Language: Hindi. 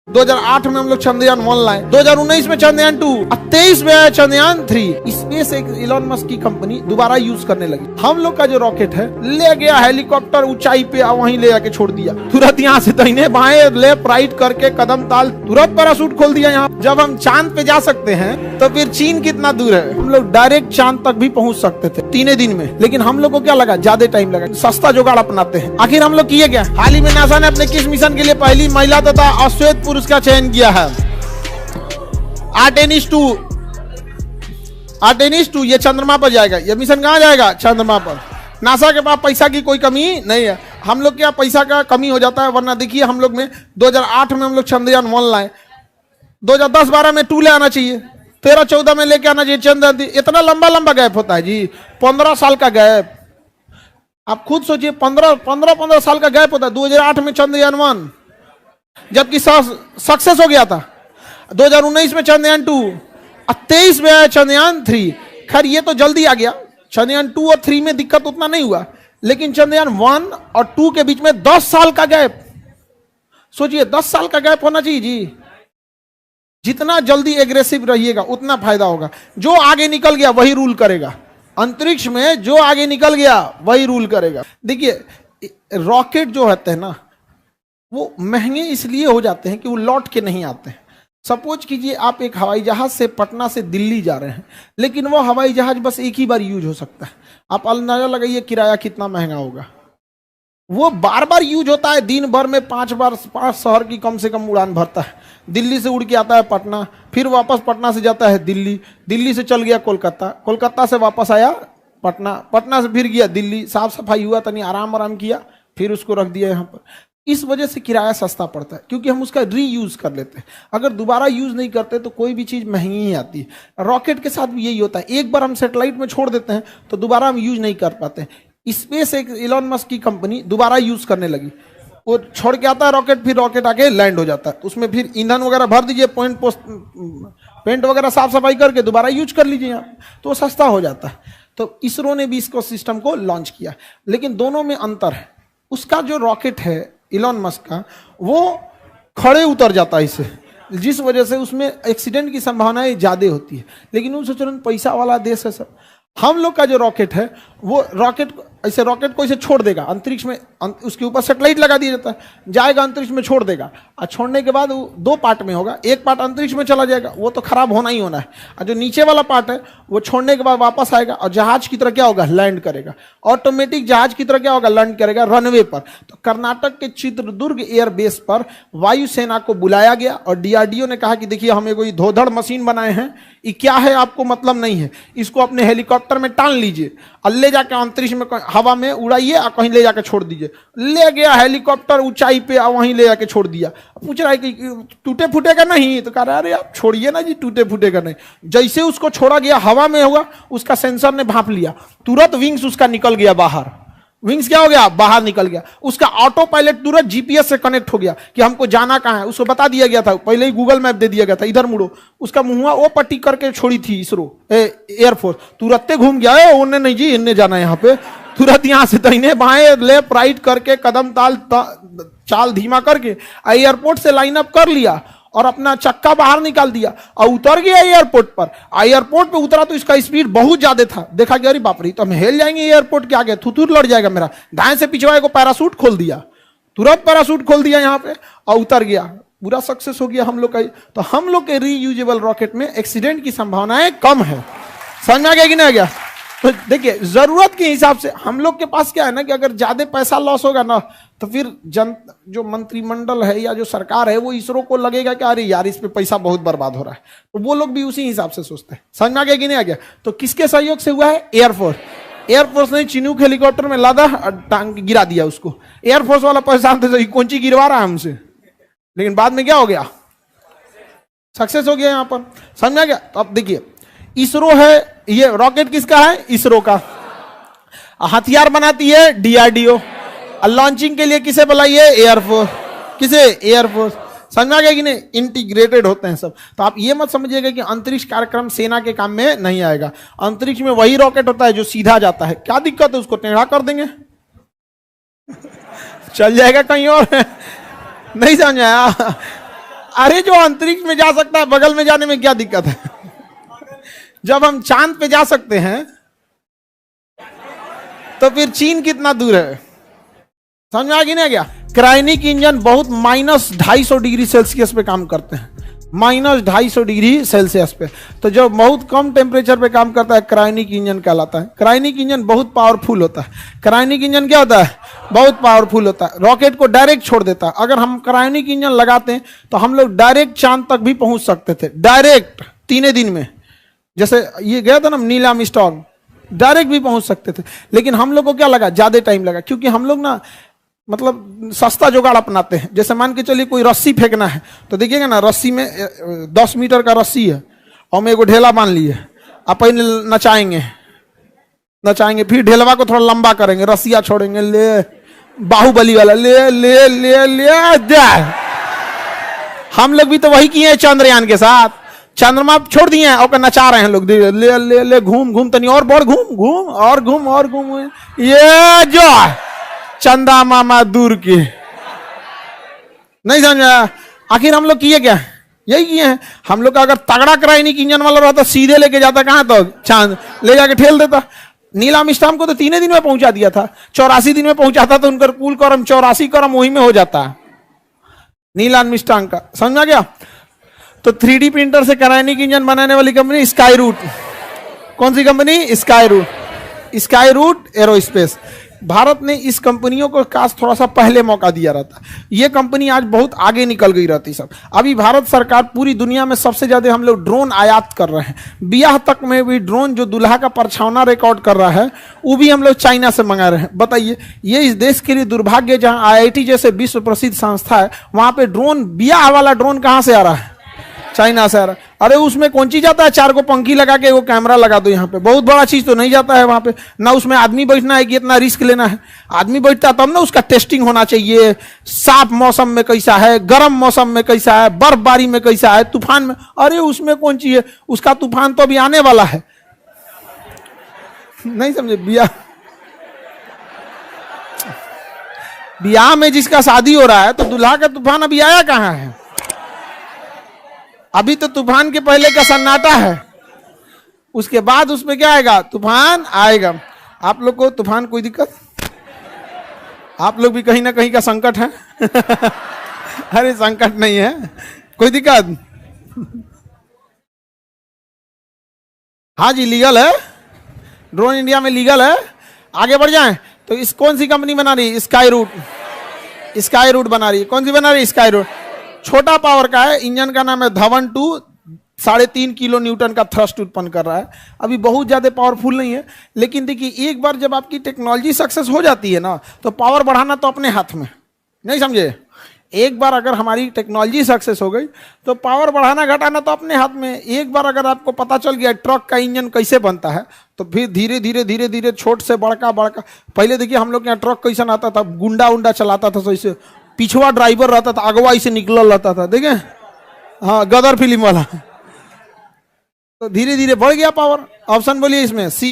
2008 में हम लोग चंद्रयान 1 लाए, 2019 में चंद्रयान 2, 23 में आया चंद्रयान 3। स्पेस एक इलॉन मस्क की कंपनी दोबारा यूज करने लगी। हम लोग का जो रॉकेट है ले गया हेलीकॉप्टर ऊंचाई पे, वहीं ले जाके छोड़ दिया। तुरंत यहाँ से दाहिने बाएं लेफ्ट राइट करके कदम ताल तुरंत पैराशूट खोल दिया। यहाँ जब हम चांद पे जा सकते हैं तो फिर चीन कितना दूर है। हम लोग डायरेक्ट चांद तक भी पहुंच सकते थे 3 दिन में, लेकिन हम लोग को क्या लगा, ज्यादा टाइम लगा, सस्ता जुगाड़ अपनाते हैं। आखिर हम लोग किए क्या? हाल ही में नासा ने अपने किस मिशन के लिए पहली महिला तथा अश्वेत पुरुष का चयन किया है? आर्टेमिस 2 ये चंद्रमा पर जाएगा। ये मिशन कहां जाएगा? चंद्रमा पर। नासा के पास पैसा की कोई कमी नहीं है। हम लोग क्या पैसा का कमी हो जाता है, वरना देखिए हम लोग में 2008 में हम लोग चंद्रयान 1 लाए, 2010-12 में 2 ले आना चाहिए, 13-14 में लेके आना चाहिए चंद्रयान 3। इतना लंबा गैप होता है जी, 15 साल का गैप। आप खुद सोचिए, 15 साल का गैप होता है। 2008 में चंद्रयान 1 जबकि सक्सेस हो गया था, 2019 में चंद्रयान 2, 23 में आया चंद्रयान 3। खैर ये तो जल्दी आ गया। चंद्रयान 2 और 3 में दिक्कत उतना नहीं हुआ, लेकिन चंद्रयान 1 और 2 के बीच में 10 साल का गैप। सोचिए 10 साल का गैप होना चाहिए जी। जितना जल्दी एग्रेसिव रहिएगा उतना फायदा होगा। जो आगे निकल गया वही रूल करेगा। अंतरिक्ष में जो आगे निकल गया वही रूल करेगा। देखिए रॉकेट जो होते हैं ना, वो महंगे इसलिए हो जाते हैं कि वो लौट के नहीं आते हैं। सपोज कीजिए आप एक हवाई जहाज से पटना से दिल्ली जा रहे हैं, लेकिन वो हवाई जहाज बस एक ही बार यूज हो सकता है। आप अंदाजा लगाइए किराया कितना महंगा होगा। वो बार बार यूज होता है, दिन भर में 5 शहर की कम से कम उड़ान भरता है। दिल्ली से उड़ के आता है पटना, फिर वापस पटना से जाता है दिल्ली, दिल्ली से चल गया कोलकाता, कोलकाता से वापस आया पटना, पटना से फिर गया दिल्ली, साफ सफाई हुआ, तनी आराम किया, फिर उसको रख दिया यहाँ पर। इस वजह से किराया सस्ता पड़ता है, क्योंकि हम उसका रीयूज कर लेते हैं। अगर दोबारा यूज नहीं करते तो कोई भी चीज महंगी ही आती है। रॉकेट के साथ भी यही होता है, एक बार हम सैटेलाइट में छोड़ देते हैं तो दोबारा हम यूज नहीं कर पाते। स्पेस एक इलॉन मस्क की कंपनी दोबारा यूज करने लगी। वो छोड़ के आता है रॉकेट, फिर रॉकेट आके लैंड हो जाता है, उसमें फिर ईंधन वगैरह भर दीजिए, पेंट वगैरह साफ सफाई करके दोबारा यूज कर लीजिए यहाँ, तो वो सस्ता हो जाता है। तो इसरो ने भी इसको सिस्टम को लॉन्च किया, लेकिन दोनों में अंतर है। उसका जो रॉकेट है इलॉन मस्क का, वो खड़े उतर जाता है इससे, जिस वजह से उसमें एक्सीडेंट की संभावनाएं ज्यादा होती है। लेकिन उस तुरंत पैसा वाला देश है सब। हम लोग का जो रॉकेट है, वो रॉकेट को ऐसे छोड़ देगा अंतरिक्ष में, उसके ऊपर सैटेलाइट लगा दिया जाता है, जाएगा अंतरिक्ष में, छोड़ देगा, और छोड़ने के बाद वो 2 पार्ट में होगा। एक पार्ट अंतरिक्ष में चला जाएगा, वो तो खराब होना ही होना है, और जो नीचे वाला पार्ट है वो छोड़ने के बाद वापस आएगा और जहाज की तरह क्या होगा, लैंड करेगा। ऑटोमेटिक जहाज की तरह क्या होगा, लैंड करेगा रनवे पर। तो कर्नाटक के चित्रदुर्ग एयरबेस पर वायुसेना को बुलाया गया और डीआरडीओ ने कहा कि देखिए हमें कोई धोधड़ मशीन बनाए हैं, ये क्या है आपको मतलब नहीं है, इसको अपने हेलीकॉप्टर में टान लीजिए और ले जाकर अंतरिक्ष में हवा में उड़ाइए और कहीं ले जाकर छोड़ दीजिए। ले गया हेलीकॉप्टर ऊंचाई पे और वहीं ले जाके छोड़ दिया। पूछ रहा है कि टूटे फूटेगा नहीं, तो कह रहा है अरे आप छोड़िए ना जी, टूटे फूटेगा नहीं। जैसे उसको छोड़ा गया हवा में होगा, उसका सेंसर ने भांप लिया, तुरंत विंग्स उसका निकल गया बाहर। विंग्स क्या हो गया, बाहर निकल गया। उसका ऑटो पायलट तुरंत जीपीएस से कनेक्ट हो गया कि हमको जाना कहाँ है, उसको बता दिया गया था, पहले ही गूगल मैप दे दिया गया था, इधर मुड़ो। उसका मुंह वो पट्टी करके छोड़ी थी इसरो एयरफोर्स, तुरंत घूम गया, उन्हें नहीं जी इन्हें जाना है यहाँ पे, तुरंत यहाँ से दाहिने बाएं लेफ्ट राइट करके कदम ताल चाल धीमा करके एयरपोर्ट से लाइन अप कर लिया और अपना चक्का बाहर निकाल दिया और उतर गया एयरपोर्ट पर। एयरपोर्ट पे उतरा तो इसका स्पीड बहुत ज्यादा था, देखा कि अरे बाप रे, तो हम हिल जाएंगे एयरपोर्ट के आगे, थुथुर लड़ जाएगा मेरा। दाएं से पिछवाए को पैराशूट खोल दिया, तुरंत पैराशूट खोल दिया यहाँ पे और उतर गया, पूरा सक्सेस हो गया हम लोग का। तो हम लोग के रीयूजेबल रॉकेट में एक्सीडेंट की संभावनाएं कम है। समझ में आ गया कि नहीं आ गया? तो देखिए जरूरत के हिसाब से हम लोग के पास क्या है ना, कि अगर ज्यादा पैसा लॉस होगा ना, तो फिर जो मंत्रिमंडल है या जो सरकार है, वो इसरो को लगेगा कि अरे यार इस पे पैसा बहुत बर्बाद हो रहा है, तो वो लोग भी उसी हिसाब से सोचते हैं। समझ में आ गया कि नहीं आ गया? तो किसके सहयोग से हुआ है? एयरफोर्स ने चिनूक हेलीकॉप्टर में लादा और टांग गिरा दिया उसको। एयरफोर्स वाला परेशान थे, कौन सी गिरवा रहा है हमसे, लेकिन बाद में क्या हो गया, सक्सेस हो गया यहाँ पर। समझ में आ गया? तो अब देखिए इसरो है, ये रॉकेट किसका है? इसरो का। हथियार बनाती है डीआरडीओ, और लॉन्चिंग के लिए किसे बुलाइए? एयरफोर्स। किसे? एयरफोर्स। समझ में आ गया कि नहीं? इंटीग्रेटेड होते हैं सब। तो आप ये मत समझिएगा कि अंतरिक्ष कार्यक्रम सेना के काम में नहीं आएगा। अंतरिक्ष में वही रॉकेट होता है जो सीधा जाता है, क्या दिक्कत है, उसको टेढ़ा कर देंगे चल जाएगा कहीं और नहीं समझ आया? अरे जो अंतरिक्ष में जा सकता है बगल में जाने में क्या दिक्कत है? जब हम चांद पे जा सकते हैं तो फिर चीन कितना दूर है? समझ में आ गई नहीं गया? क्रायोनिक इंजन बहुत -250 डिग्री सेल्सियस पे काम करते हैं, -250 डिग्री सेल्सियस पे। तो जो बहुत कम टेम्परेचर पे काम करता है क्रायोनिक इंजन कहलाता है। क्रायोनिक इंजन बहुत पावरफुल होता है। क्रायोनिक इंजन क्या होता है? बहुत पावरफुल होता है, रॉकेट को डायरेक्ट छोड़ देता है। अगर हम क्रायोनिक इंजन लगाते हैं तो हम लोग डायरेक्ट चांद तक भी पहुंच सकते थे, डायरेक्ट 3 दिन में। जैसे ये गया था ना नील आर्मस्ट्रांग, डायरेक्ट भी पहुंच सकते थे। लेकिन हम लोग को क्या लगा, ज्यादा टाइम लगा, क्योंकि हम लोग ना मतलब सस्ता जुगाड़ अपनाते हैं। जैसे मान के चलिए कोई रस्सी फेंकना है तो देखिएगा ना, रस्सी में 10 मीटर का रस्सी है और मैं एगो ढेला बांध लिए, आप पहले नचाएंगे, फिर ढेलवा को थोड़ा लंबा करेंगे, रस्सिया छोड़ेंगे, ले बाहुबली वाला ले ले ले ले जाए। हम लोग भी तो वही किए हैं चंद्रयान के साथ, चंद्रमा छोड़ दिए हैं और नचा रहे हैं लोग, ले ले ले घूम घूम तनी और बढ़ घूम घूम और घूम और घूम, ये जो चंदा मामा दूर के। नहीं समझा? आखिर हम लोग किए क्या? यही किए हैं। हम लोग का अगर तगड़ा क्रायोनिक इंजन वाला रहता सीधे लेके जाता कहां तक, चांद ले जाके ठेल देता। नील आर्मस्ट्रांग को तो 3 दिन में पहुंचा दिया था, 84 दिन में पहुंचाता तो उनका कुल क्रम 84 क्रम वही में हो जाता नील आर्मस्ट्रांग का। समझ आ गया? तो 3D प्रिंटर से क्रायोनिक इंजन बनाने वाली कंपनी स्काई रूट। कौन सी company? Skyroot. Skyroot Aerospace. भारत ने इस कंपनियों को काश थोड़ा सा पहले मौका दिया रहता। ये कंपनी आज बहुत आगे निकल गई रहती सब। अभी भारत सरकार पूरी दुनिया में सबसे ज्यादा हम लोग ड्रोन आयात कर रहे हैं। ब्याह तक में भी ड्रोन, जो दुल्हा का परछावना रिकॉर्ड कर रहा है, वो भी हम लोग चाइना से मंगा रहे हैं। बताइए, ये इस देश के लिए दुर्भाग्य। जहां IIT जैसे विश्व प्रसिद्ध संस्था है, वहां पे ड्रोन, ब्याह वाला ड्रोन कहां से आ रहा है? चाइना से आ रहा है। अरे उसमें कौन चीज जाता है? 4 को पंखी लगा के वो कैमरा लगा दो यहाँ पे, बहुत बड़ा चीज तो नहीं जाता है वहां पे ना। उसमें आदमी बैठना है कि इतना रिस्क लेना है? आदमी बैठता तब ना उसका टेस्टिंग होना चाहिए, साफ मौसम में कैसा है, गर्म मौसम में कैसा है, बर्फबारी में कैसा है, तूफान में। अरे उसमें कौन चीज है? उसका तूफान तो अभी आने वाला है। नहीं समझे? ब्याह में जिसका शादी हो रहा है तो दूल्हा का तूफान अभी आया कहां है? अभी तो तूफान के पहले का सन्नाटा है, उसके बाद उसमें क्या आएगा? तूफान आएगा। आप लोग को तूफान कोई दिक्कत? आप लोग भी कहीं ना कहीं का संकट है? अरे संकट नहीं है, कोई दिक्कत? हाँ जी, लीगल है, ड्रोन इंडिया में लीगल है। आगे बढ़ जाएं तो इस कौन सी कंपनी बना रही है? Sky root. स्काई रूट बना रही है। कौन सी बना रही है? Sky root. छोटा पावर का है, इंजन का नाम है धवन 2, 3.5 किलो न्यूटन का थ्रस्ट उत्पन्न कर रहा है। अभी बहुत ज्यादा पावरफुल नहीं है, लेकिन देखिए एक बार जब आपकी टेक्नोलॉजी सक्सेस हो जाती है ना, तो पावर बढ़ाना तो अपने हाथ में। नहीं समझे? एक बार अगर हमारी टेक्नोलॉजी सक्सेस हो गई तो पावर बढ़ाना घटाना तो अपने हाथ में। एक बार अगर आपको पता चल गया ट्रक का इंजन कैसे बनता है, तो फिर धीरे धीरे धीरे धीरे छोट से बड़का बड़का। पहले देखिए हम लोग के यहाँ ट्रक कैसा आता था, गुंडा उंडा चलाता था, ऐसे पिछवा ड्राइवर रहता था, अगवा इसे निकल रहता था, देखे? हाँ, गदर फिल्म वाला। तो धीरे धीरे बढ़ गया पावर। ऑप्शन बोलिए इसमें सी।